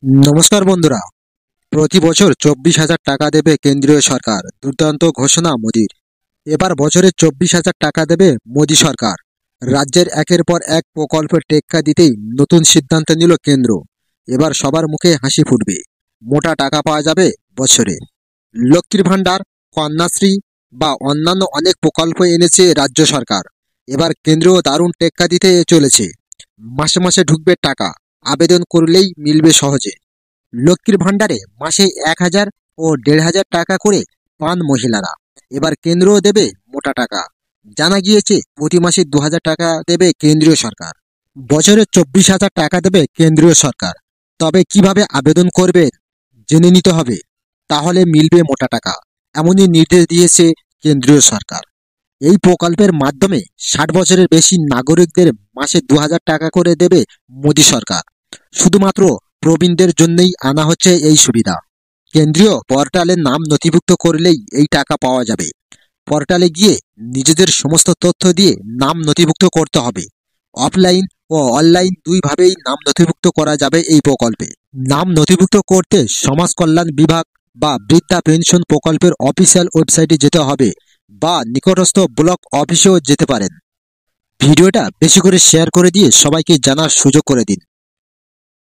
নমস্কার বন্ধুরা। প্রতি বছর 24,000 টাকা দেবে কেন্দ্রীয় সরকার। দুর্দান্ত ঘোষণা মোদির। এবার বছরে 24,000 টাকা দেবে মোদি সরকার। রাজ্যের একের পর এক প্রকল্পের টেক্কা দিতেই নতুন সিদ্ধান্ত নিল কেন্দ্র। এবার সবার মুখে হাসি ফুটবে। মোটা টাকা পাওয়া যাবে বছরে। লক্ষ্মীর ভাণ্ডার, কন্যাশ্রী বা অন্যান্য অনেক প্রকল্প এনেছে রাজ্য সরকার। এবার কেন্দ্রও দারুণ টেক্কা দিতে চলেছে। মাসে মাসে ঢুকবে টাকা। আবেদন করলেই মিলবে সহজে। লক্ষ্মীর ভাণ্ডারে মাসে 1,000 ও 1,500 টাকা করে পান মহিলারা। এবার কেন্দ্রও দেবে মোটা টাকা। জানা গিয়েছে প্রতি মাসে 2,000 টাকা দেবে কেন্দ্রীয় সরকার। বছরে 24,000 টাকা দেবে কেন্দ্রীয় সরকার। তবে কিভাবে আবেদন করবে জেনে নিতে হবে, তাহলে মিলবে মোটা টাকা। এমনই নির্দেশ দিয়েছে কেন্দ্রীয় সরকার। এই প্রকল্পের মাধ্যমে 60 বছরের বেশি নাগরিকদের মাসে 2,000 টাকা করে দেবে মোদী সরকার। শুধুমাত্র প্রবীণদের জন্যই আনা হচ্ছে এই সুবিধা। কেন্দ্রীয় পোর্টালে নাম নথিভুক্ত করলেই এই টাকা পাওয়া যাবে। পোর্টালে গিয়ে নিজেদের সমস্ত তথ্য দিয়ে নাম নথিভুক্ত করতে হবে। অফলাইন ও অনলাইন দুইভাবেই নাম নথিভুক্ত করা যাবে এই প্রকল্পে। নাম নথিভুক্ত করতে সমাজ কল্যাণ বিভাগ বা বৃদ্ধা পেনশন প্রকল্পের অফিসিয়াল ওয়েবসাইটে যেতে হবে বা নিকটস্থ ব্লক অফিসেও যেতে পারেন। ভিডিওটা বেশি করে শেয়ার করে দিয়ে সবাইকে জানার সুযোগ করে দিন।